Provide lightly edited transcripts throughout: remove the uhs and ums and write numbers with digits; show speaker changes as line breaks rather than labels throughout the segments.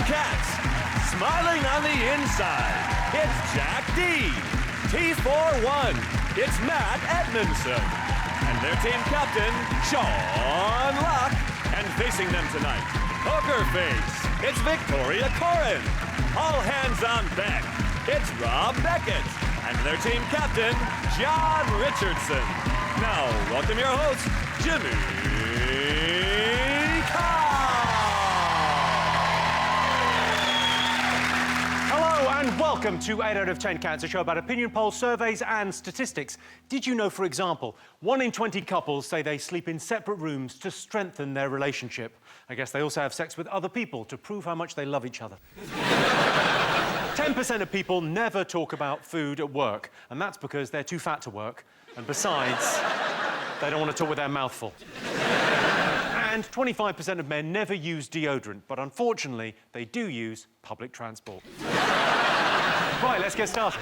cats. Smiling on the inside, it's Jack Dee. Teeth for one, it's Matt Edmondson. And their team captain, Sean Locke. And facing them tonight, Poker Face, it's Victoria Corin. All hands on deck, it's Rob Beckett. And their team captain, John Richardson. Now, welcome your host, Jimmy Carr.
Hello and welcome to 8 out of 10 Cats, a show about opinion polls, surveys and statistics. Did you know, for example, 1 in 20 couples say they sleep in separate rooms to strengthen their relationship? I guess they also have sex with other people to prove how much they love each other. 10% of people never talk about food at work, and that's because they're too fat to work, and besides, they don't want to talk with their mouth full. And 25% of men never use deodorant, but unfortunately, they do use public transport. Right, let's get started.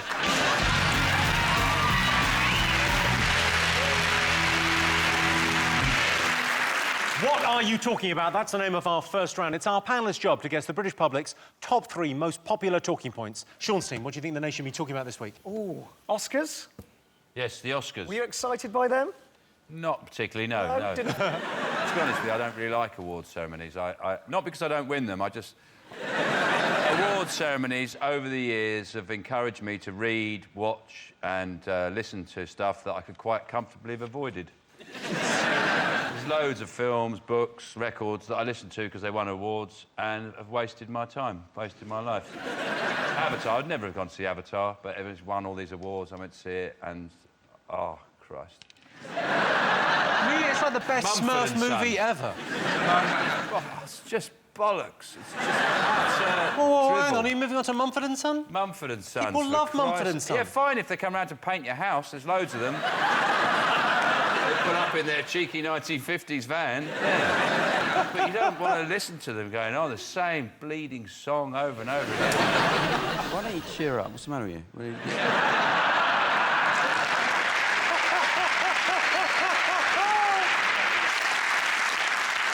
What are you talking about? That's the name of our first round. It's our panellists' job to guess the British public's top 3 most popular talking points. Sean's team, what do you think the nation will be talking about this week?
Ooh, Oscars?
Yes, the Oscars.
Were you excited by them?
Not particularly, no. To be honest with you, I don't really like award ceremonies. Not because I don't win them, award ceremonies over the years have encouraged me to read, watch and listen to stuff that I could quite comfortably have avoided. There's loads of films, books, records that I listen to because they won awards and have wasted my time, wasted my life. Avatar, I'd never have gone to see Avatar, but it's won all these awards, I went to see it and... oh, Christ.
Really? It's like the best Smurf movie ever.
It's just bollocks. It's just
hang on, are you moving on to Mumford & Son?
Mumford & Sons.
People love Mumford & Son.
Yeah, fine if they come round to paint your house. There's loads of them. They put up in their cheeky 1950s van. Yeah. But you don't want to listen to them going, oh, the same bleeding song over and over again.
Why don't you cheer up? What's the matter with you?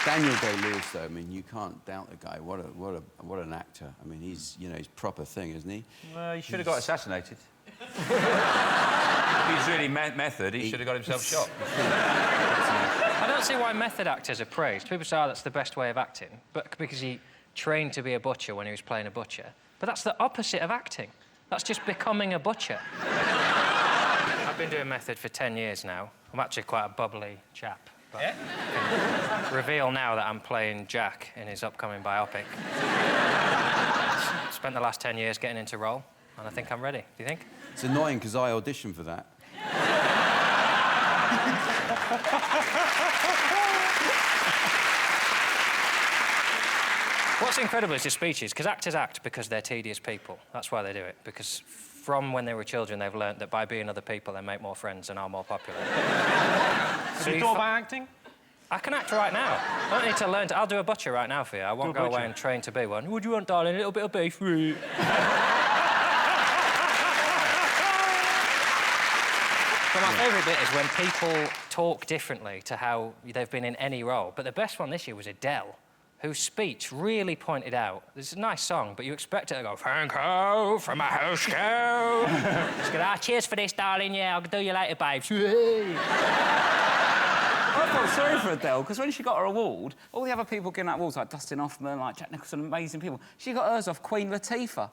Daniel Day-Lewis, though, I mean, you can't doubt the guy. What an actor. I mean, he's proper thing, isn't he?
Well, he should have got assassinated. He's really method. He should have got himself shot.
I don't see why method actors are praised. People say, oh, that's the best way of acting, but because he trained to be a butcher when he was playing a butcher. But that's the opposite of acting. That's just becoming a butcher. I've been doing method for 10 years now. I'm actually quite a bubbly chap. But yeah? I can reveal now that I'm playing Jack in his upcoming biopic. Spent the last 10 years getting into role, and I think I'm ready. Do you think?
It's annoying because I auditioned for that.
What's incredible is his speeches, because actors act because they're tedious people. That's why they do it, because from when they were children, they've learnt that by being other people, they make more friends and are more popular.
Have you thought about acting?
I can act right now. I don't need to learn to... I'll do a butcher right now for you. I won't go away and train to be one. What do you want, darling? A little bit of beef? But my favourite bit is when people talk differently to how they've been in any role. But the best one this year was Adele, whose speech really pointed out... It's a nice song, but you expect it to go, thank you from my house girl. It's going, cheers for this, darling, yeah, I'll do you later, babes.
I felt sorry for Adele, because when she got her award, all the other people getting that awards, like Dustin Hoffman, like Jack Nicholson, amazing people, she got hers off Queen Latifah.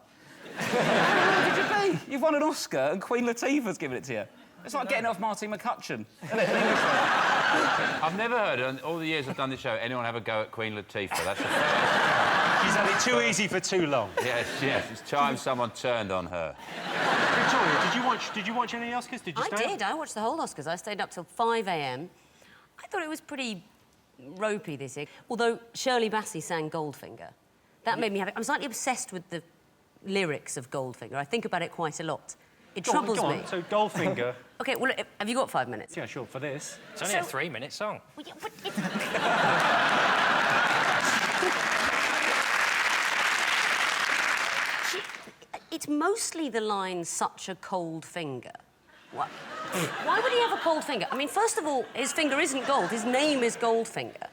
Where did you be? You've won an Oscar and Queen Latifah's given it to you. It's like getting off Marty McCutcheon.
I've never heard, in all the years I've done this show, anyone have a go at Queen Latifah. That's a fair...
She's had it too easy for too long.
Yes. It's time someone turned on her.
Victoria, did you watch any Oscars? Did you stay?
I did. I watched the whole Oscars. I stayed up till 5 a.m. I thought it was pretty ropey this year. Although Shirley Bassey sang Goldfinger. That made me happy. I'm slightly obsessed with the lyrics of Goldfinger. I think about it quite a lot. It troubles me.
So Goldfinger...
OK, well, have you got 5 minutes?
Yeah, sure, for this.
It's only a 3-minute song.
Well, yeah, but it's mostly the line, such a cold finger. What? Why would he have a cold finger? I mean, first of all, his finger isn't gold. His name is Goldfinger.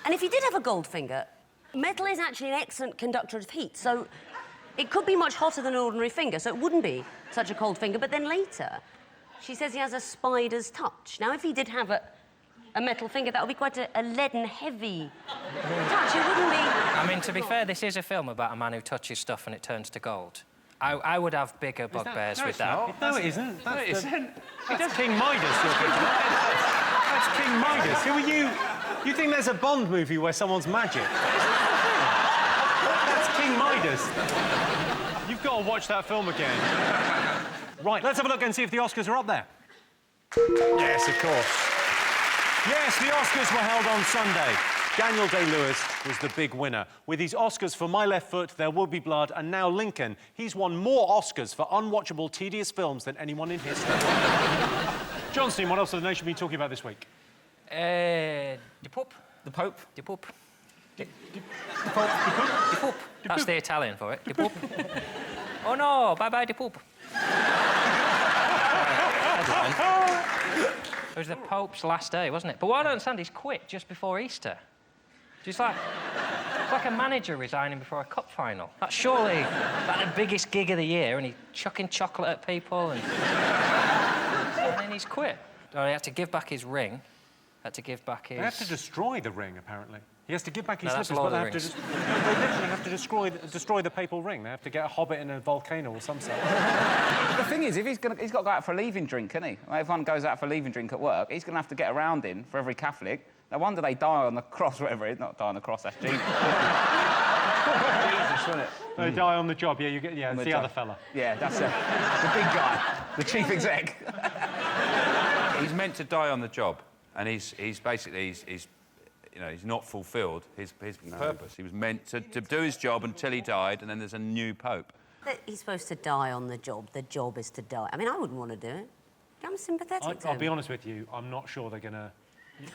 And if he did have a gold finger, Metal is actually an excellent conductor of heat, so it could be much hotter than an ordinary finger, so it wouldn't be such a cold finger. But then later, she says he has a spider's touch. Now, if he did have a metal finger, that would be quite a leaden, heavy touch. It wouldn't be...
I mean, to be fair, this is a film about a man who touches stuff and it turns to gold. I would have bigger bugbears with that.
No, it isn't. No, it isn't. That's King Midas, you're thinking. That's King Midas. Who are you? You think there's a Bond movie where someone's magic? That's King Midas. You've got to watch that film again. Right, let's have a look and see if the Oscars are up there. Yes, of course. Yes, the Oscars were held on Sunday. Daniel Day-Lewis was the big winner. With his Oscars for My Left Foot, There Will Be Blood, and now Lincoln, he's won more Oscars for unwatchable, tedious films than anyone in history. Johnstein, what else has the nation been talking about this week?
The Pope.
The Pope.
The Pope.
The Pope.
The Pope. That's the Italian for it. The Pope. Oh, no, bye-bye, the Pope. It was the Pope's last day, wasn't it? But what I don't understand, he's quit just before Easter. It's like a manager resigning before a cup final. That's surely like the biggest gig of the year, and he's chucking chocolate at people, and then he's quit. Oh, he had to give back his ring. Had to give back his...
They have to destroy the ring, apparently. He has to give back his
No,
slippers, but they have to they literally have to destroy the papal ring. They have to get a hobbit in a volcano or some sort.
The thing is, if he's got to go out for a leaving drink, isn't he? Like, if one goes out for a leaving drink at work, he's going to have to get around in for every Catholic. No wonder they die on the cross, whatever it is. Not die on the cross, that's Jesus. Jesus, isn't it?
They die on the job, yeah, it's the other fella.
Yeah, that's the big guy, the chief exec.
He's meant to die on the job, and he's basically you know, he's not fulfilled his purpose. He was meant to do his job until he died, and then there's a new pope.
He's supposed to die on the job. The job is to die. I mean, I wouldn't want to do it. I'm sympathetic to him.
I'll be honest with you, I'm not sure they're going to...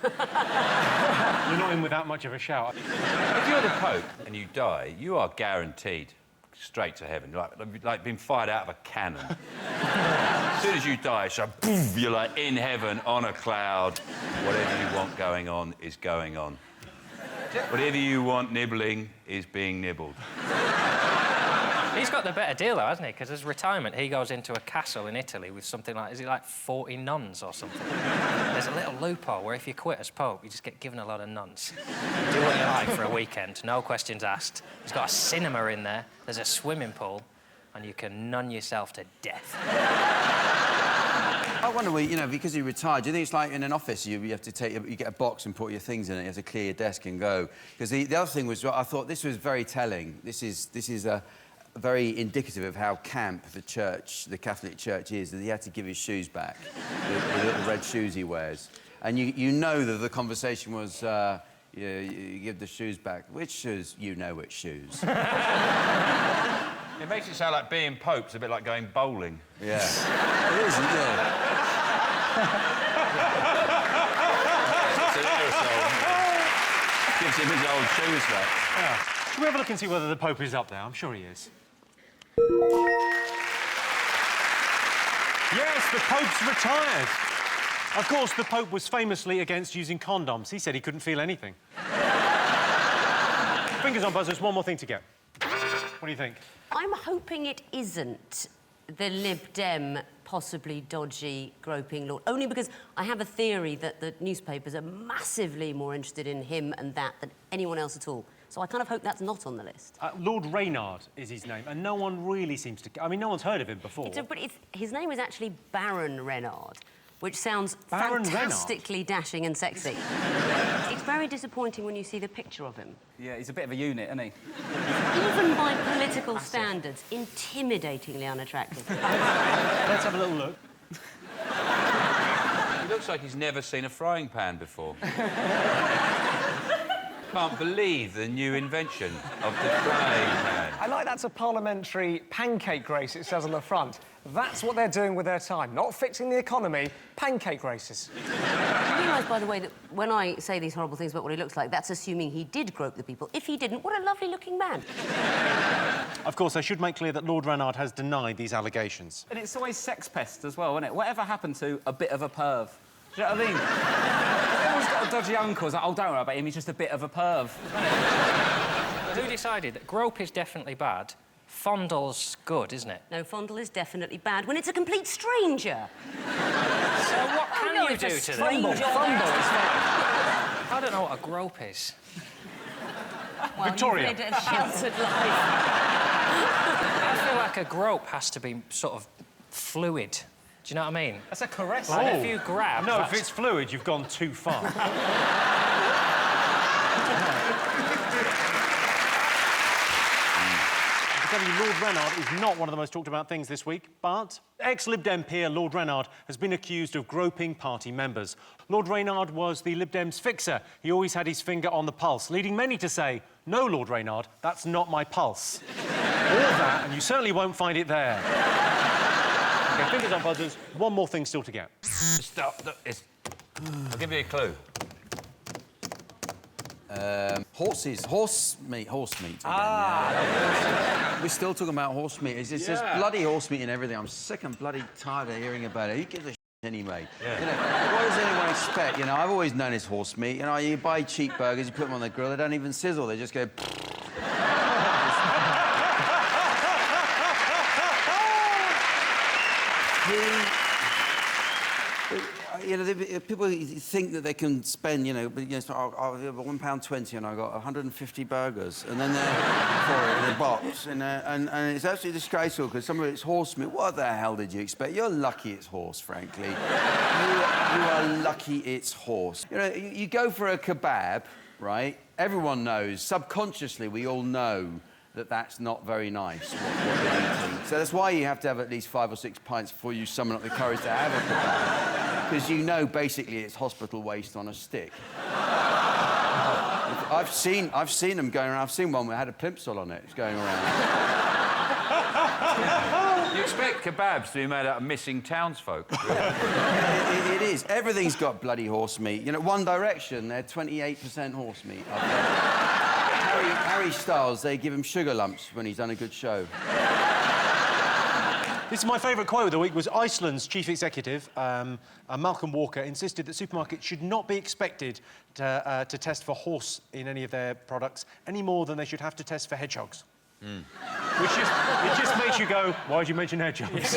You're not in with that much of a shout.
If you're the Pope and you die, you are guaranteed straight to heaven. You're like being fired out of a cannon. As soon as you die, so poof, you're like in heaven on a cloud. Whatever you want going on is going on. Whatever you want nibbling is being nibbled.
He's got the better deal, though, hasn't he? Because as retirement, he goes into a castle in Italy with something like, is it like 40 nuns or something? There's a little loophole where if you quit as Pope, you just get given a lot of nuns. Do what you like for a weekend, no questions asked. He's got a cinema in there, there's a swimming pool, and you can nun yourself to death.
I wonder, you know, because he retired, do you think it's like in an office, you have to you get a box and put your things in it, you have to clear your desk and go? Because the other thing was, I thought this was very telling. This is very indicative of how camp the Catholic Church is, that he had to give his shoes back, the little red shoes he wears. And you know that the conversation was, you give the shoes back. Which shoes? You know which shoes.
It makes it sound like being Pope's a bit like going bowling.
Yeah. It is, isn't it?
Gives him his old shoes back.
Yeah. Should we have a look and see whether the Pope is up there? I'm sure he is. Yes, the Pope's retired. Of course, the Pope was famously against using condoms. He said he couldn't feel anything. Fingers on buzzers, one more thing to get. What do you think?
I'm hoping it isn't the Lib Dem, possibly dodgy, groping lord. Only because I have a theory that the newspapers are massively more interested in him and that than anyone else at all. So I kind of hope that's not on the list.
Lord Renard is his name, and no one really seems to... I mean, no one's heard of him before.
His name is actually Baron Renard, which sounds
Baron
fantastically dashing and sexy. It's very disappointing when you see the picture of him.
Yeah, he's a bit of a unit, isn't he?
Even by political standards, intimidatingly unattractive.
Let's have a little look.
He looks like he's never seen a frying pan before. Can't believe the new invention of the frying pan.
I like that's a parliamentary pancake race, it says on the front. That's what they're doing with their time. Not fixing the economy, pancake races.
I realise, by the way, that when I say these horrible things about what he looks like, that's assuming he did grope the people. If he didn't, what a lovely-looking man.
Of course, I should make clear that Lord Renard has denied these allegations.
And it's always sex pest as well, isn't it? Whatever happened to a bit of a perv? Do you know what I mean? Everyone's got a dodgy uncle. It's like, oh, don't worry about him, he's just a bit of a perv.
who decided that grope is definitely bad, fondle's good, isn't it?
No, fondle is definitely bad when it's a complete stranger.
So what can you do to them?
Fumble is fine.
I don't know what a grope is.
Well,
Victoria.
you've led a sheltered life.
I feel like a grope has to be sort of fluid. Do you know what I mean?
That's a caress.
Like if you grab...
No,
that's-
if it's fluid, you've gone too far. I can tell you, Lord Renard is not one of the most talked about things this week, but ex-Lib Dem peer Lord Renard has been accused of groping party members. Lord Renard was the Lib Dems' fixer. He always had his finger on the pulse, leading many to say, "No, Lord Renard, that's not my pulse." Or that, and you certainly won't find it there. OK, fingers on buzzers. One more thing still to get.
Stop. I'll give you a clue.
Horse meat again, yeah. We're still talking about horse meat. It's just bloody horse meat and everything. I'm sick and bloody tired of hearing about it. Who gives a shit anyway? Yeah. You know, what does anyone expect? You know, I've always known it's horse meat. You know, you buy cheap burgers, you put them on the grill, they don't even sizzle. They just go... You know, people think that they can spend, £1.20 and I got 150 burgers, and then they're for it in a box, and it's absolutely disgraceful because some of it's horse meat. What the hell did you expect? You're lucky it's horse, frankly. You are lucky it's horse. You know, you go for a kebab, right? Everyone knows, subconsciously, we all know that that's not very nice, what you're eating. So that's why you have to have at least 5 or 6 pints before you summon up the courage to have a kebab. Because you know, basically, it's hospital waste on a stick. I've seen them going around. I've seen one that had a plimsoll on it. It's going around.
You expect kebabs to be made out of missing townsfolk? Really?
It is. Everything's got bloody horse meat. You know, One Direction, they're 28% horse meat. Harry Styles, they give him sugar lumps when he's done a good show.
This is my favourite quote of the week. Was Iceland's chief executive, Malcolm Walker, insisted that supermarkets should not be expected to test for horse in any of their products any more than they should have to test for hedgehogs. It just makes you go, why did you mention hedgehogs?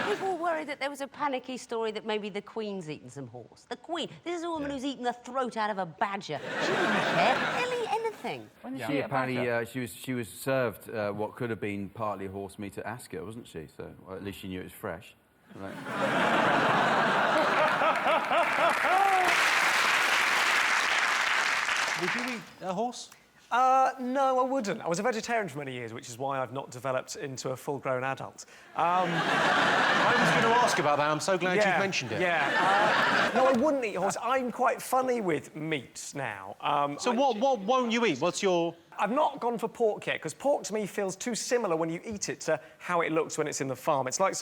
People were worried that there was a panicky story that maybe the Queen's eaten some horse. The Queen. This is a woman who's eaten the throat out of a badger. She didn't care. She'll eat anything.
She apparently she was served what could have been partly horse meat at Ascot, wasn't she? So at least she knew it was fresh. Right.
Would you eat a horse?
No, I wouldn't. I was a vegetarian for many years, which is why I've not developed into a full-grown adult. I
was going to ask about that. I'm so glad you've mentioned it.
Yeah. No, I wouldn't eat a horse. I'm quite funny with meat now.
So what won't you eat? What's your...
I've not gone for pork yet, because pork to me feels too similar when you eat it to how it looks when it's in the farm. It's like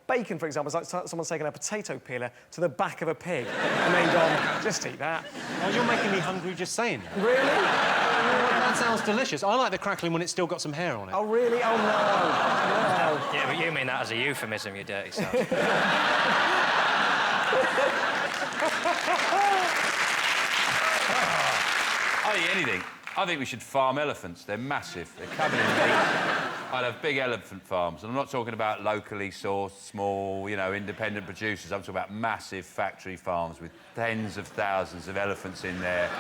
bacon, for example, it's like someone's taken a potato peeler to the back of a pig and then gone, just eat that.
Oh, you're making me hungry just saying that.
Really?
That sounds delicious. I like the crackling when it's still got some hair on it.
Oh, really? Oh, no. No.
Yeah, but you mean that as a euphemism, you dirty sod.
I'll eat anything. I think we should farm elephants. They're massive. They're covered in meat. I'd have big elephant farms. And I'm not talking about locally sourced, small, independent producers. I'm talking about massive factory farms with tens of thousands of elephants in there,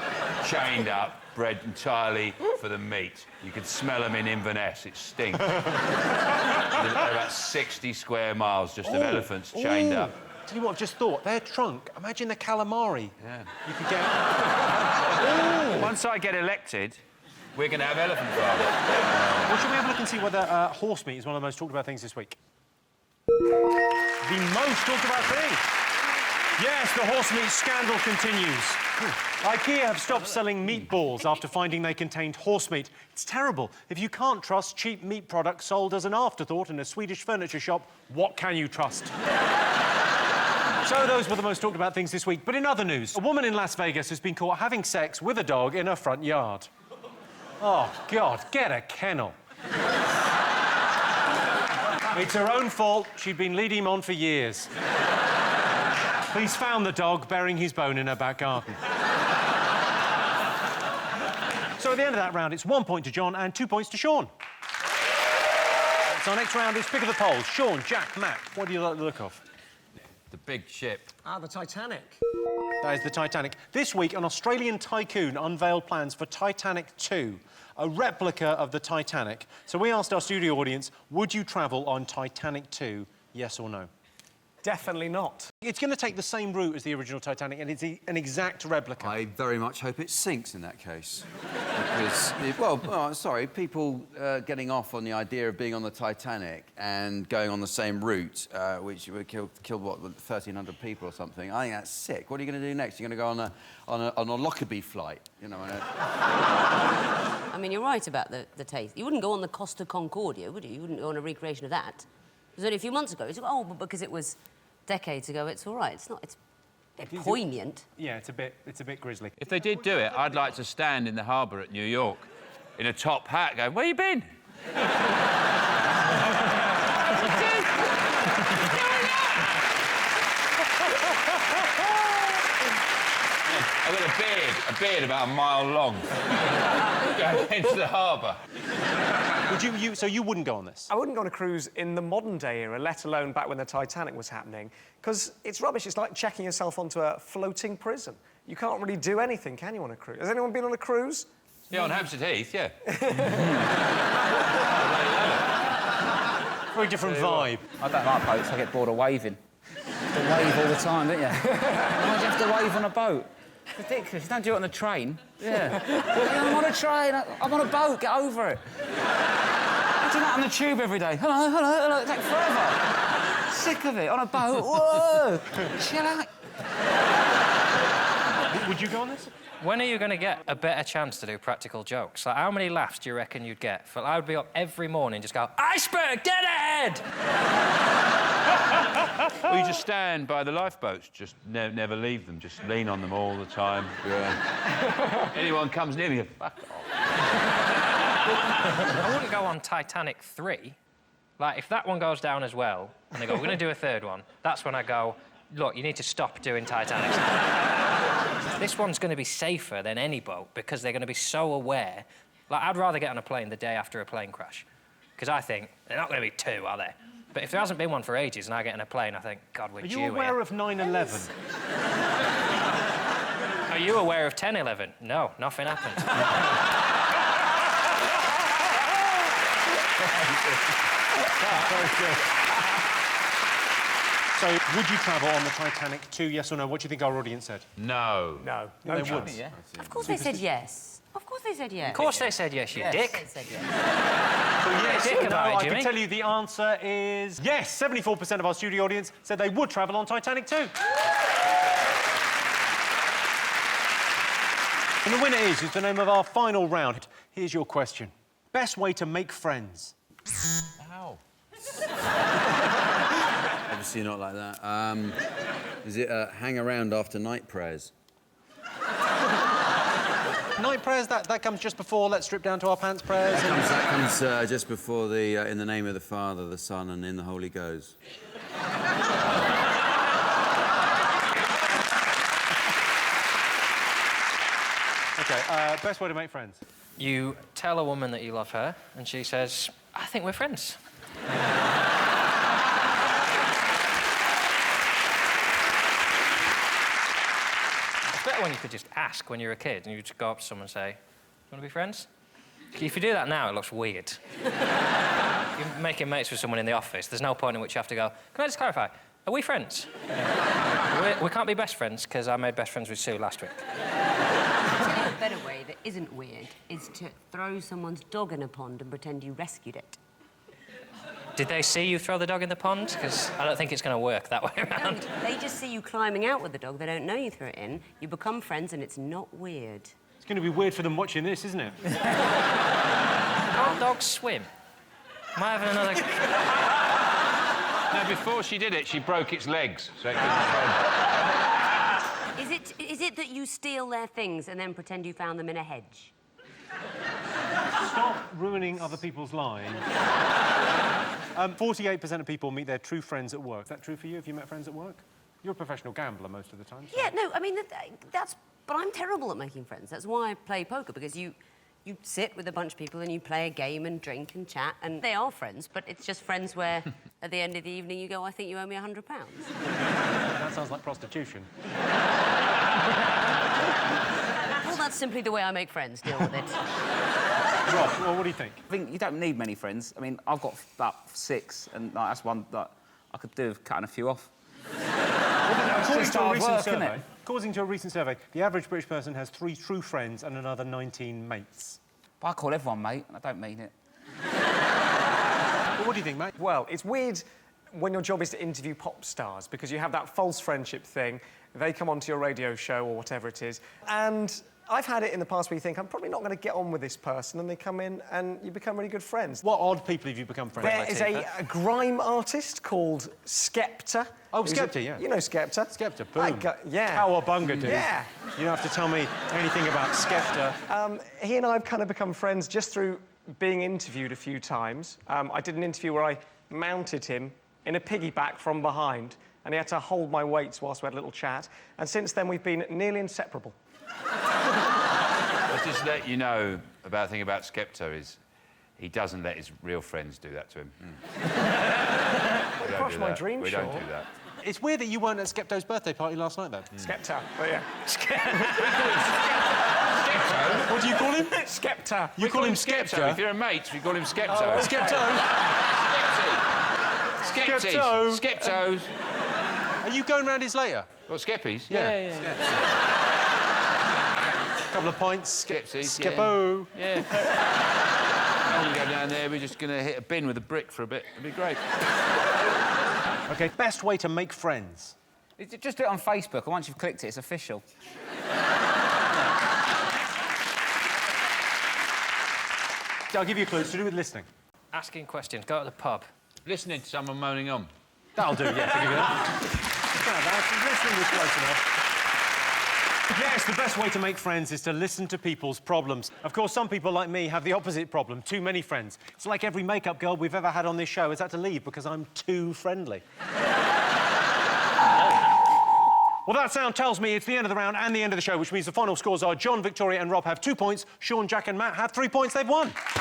chained up, bred entirely for the meat. You could smell them in Inverness. It stinks. They're about 60 square miles just of elephants chained up.
Tell you what, I've just thought, their trunk, imagine the calamari.
Yeah.
You could get...
Once I get elected, we're going to have elephant farms.
Well, should we have a look and see whether horse meat is one of the most talked about things this week? The most talked about thing! Yes, the horse meat scandal continues. IKEA have stopped selling meatballs after finding they contained horse meat. It's terrible. If you can't trust cheap meat products sold as an afterthought in a Swedish furniture shop, what can you trust? So those were the most talked about things this week. But in other news, a woman in Las Vegas has been caught having sex with a dog in her front yard. Oh, God, get a kennel. It's her own fault. She'd been leading him on for years. Police found the dog burying his bone in her back garden. So at the end of that round, it's 1 point to John and 2 points to Sean. So our next round is Pick of the Polls. Sean, Jack, Matt, what do you like the look of?
The big ship.
Ah, the Titanic.
That is the Titanic. This week, an Australian tycoon unveiled plans for Titanic II, a replica of the Titanic. So we asked our studio audience, would you travel on Titanic II, yes or no?
Definitely not.
It's going to take the same route as the original Titanic, and it's an exact replica.
I very much hope it sinks in that case. Because, sorry, people getting off on the idea of being on the Titanic and going on the same route, which would killed what, 1,300 people or something. I think that's sick. What are you going to do next? You're going to go on a Lockerbie flight, you know?
I mean, you're right about the taste. You wouldn't go on the Costa Concordia, would you? You wouldn't go on a recreation of that. It was only a few months ago. It's like, oh, but because it was decades ago, it's all right. It's not. It's a bit poignant.
Yeah, it's a bit grisly.
If they did do it, I'd like to stand in the harbour at New York in a top hat going, where you been? I've got a beard about a mile long, going into the harbour.
So you wouldn't go on this?
I wouldn't go on a cruise in the modern-day era, let alone back when the Titanic was happening, because it's rubbish. It's like checking yourself onto a floating prison. You can't really do anything, can you, on a cruise? Has anyone been on a cruise?
Yeah, on Hampstead Heath, yeah.
Very different vibe.
I don't like boats. I get bored of waving. You have to wave all the time, don't you? Why do you have to wave on a boat? It's ridiculous. You don't do it on a train. Yeah. I'm on a train. I'm on a boat. Get over it. I do that on the tube every day. Hello, hello, hello. It takes forever. Sick of it. On a boat. Whoa. Chill out.
Would you go on this?
When are you going to get a better chance to do practical jokes? Like, how many laughs do you reckon you'd get? I would be up every morning just go, iceberg, dead ahead!
Or you just stand by the lifeboats, just never leave them, just lean on them all the time. Yeah. Anyone comes near me, fuck off.
I wouldn't go on Titanic 3. Like, if that one goes down as well, and they go, we're going to do a third one, that's when I go, look, you need to stop doing Titanic. This one's going to be safer than any boat because they're going to be so aware. Like, I'd rather get on a plane the day after a plane crash because I think they're not going to be two, are they? But if there hasn't been one for ages and I get in a plane, I think, God, we're due here.
Are you aware of 9/11?
Are you aware of 10/11? No, nothing happened.
Very good. So, would you travel on the Titanic II, yes or no? What do you think our audience said?
No.
No.
They
No
would.
chance.
Yeah.
Of course they said yes. Of course they said yes.
Of course they said yes, you dick.
They said yes.
So yes
Dick
or no,
about it,
I
Jimmy.
can tell you the answer is yes. 74% of our studio audience said they would travel on Titanic II. And the winner is the name of our final round. Here's your question. Best way to make friends?
Ow.
Obviously not like that. Is it hang around after night prayers?
Night prayers, that comes just before let's strip down to our pants prayers.
That comes just before the in the name of the Father, the Son, and in the Holy Ghost.
OK, best way to make friends?
You tell a woman that you love her, and she says, I think we're friends. It's better when you could just ask when you're a kid, and you just go up to someone and say, you want to be friends? If you do that now, it looks weird. You're making mates with someone in the office. There's no point in which you have to go, can I just clarify, are we friends? We can't be best friends, because I made best friends with Sue last week.
A better way that isn't weird is to throw someone's dog in a pond and pretend you rescued it.
Did they see you throw the dog in the pond? Because I don't think it's going to work that way around.
No, they just see you climbing out with the dog. They don't know you threw it in. You become friends, and it's not weird.
It's going to be weird for them watching this, isn't it?
Can't dogs swim? Am I having another...
No, before she did it, she broke its legs, so it couldn't swim.
Is it that you steal their things and then pretend you found them in a hedge?
Stop ruining other people's lives. 48% of people meet their true friends at work. Is that true for you? Have you met friends at work? You're a professional gambler most of the time. So.
Yeah, no, I mean, that's... But I'm terrible at making friends. That's why I play poker, because you You sit with a bunch of people and you play a game and drink and chat, and they are friends, but it's just friends where at the end of the evening you go, I think you owe me £100.
That sounds like prostitution.
Well, that's simply the way I make friends. Deal with it.
Rob, well, what do you think?
I think you don't need many friends. I mean, I've got about 6, and like, that's one that I could do with cutting a few off.
According to a recent survey, the average British person has 3 true friends and another 19 mates.
But I call everyone mate, and I don't mean it.
Well, what do you think, mate?
Well, it's weird when your job is to interview pop stars because you have that false friendship thing. They come onto your radio show or whatever it is, and I've had it in the past where you think, I'm probably not going to get on with this person, and they come in and you become really good friends.
What odd people have you become friends with?
There is a grime artist called Skepta.
Oh, Skepta, yeah.
You know Skepta.
Skepta, boom.
Yeah.
Cowabunga, dude.
Yeah.
You don't have to tell me anything about Skepta.
He and I have kind of become friends just through being interviewed a few times. I did an interview where I mounted him in a piggyback from behind, and he had to hold my weights whilst we had a little chat. And since then, we've been nearly inseparable.
I'll just let you know about the thing about Skepta is he doesn't let his real friends do that to him. We don't
Crush
do
my
that.
dream,
We
sure.
don't do that.
It's weird that you weren't at Skepto's birthday party last night, though.
Skepta, but yeah.
What do you call him?
Skepta.
You call him Skepta?
If you're a mate, we call him Skepto.
Oh, Skepto. Skepto.
Skeptos.
Are you going round his later?
What, Skeppies?
Yeah. Couple of pints.
Skepsies.
Skeppo.
Yeah. I'm going to go down there, we're just going to hit a bin with a brick for a bit. It'll be great.
OK, best way to make friends?
Just do it on Facebook, and once you've clicked it, it's official.
I'll give you a clue. It's to do with listening.
Asking questions. Go to the pub.
Listening to someone moaning on.
That'll do, yeah. I'll give you that. Listening was close enough. Yes, the best way to make friends is to listen to people's problems. Of course, some people like me have the opposite problem, too many friends. It's like every makeup girl we've ever had on this show has had to leave because I'm too friendly. Well, that sound tells me it's the end of the round and the end of the show, which means the final scores are John, Victoria and Rob have 2 points, Sean, Jack and Matt have 3 points. They've won. Thanks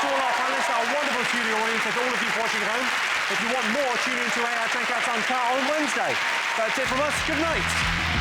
to all our panellists, our wonderful studio audience, and all of you watching at home. If you want more, tune in to AR Tankouts Uncut on Wednesday. That's it from us. Good night.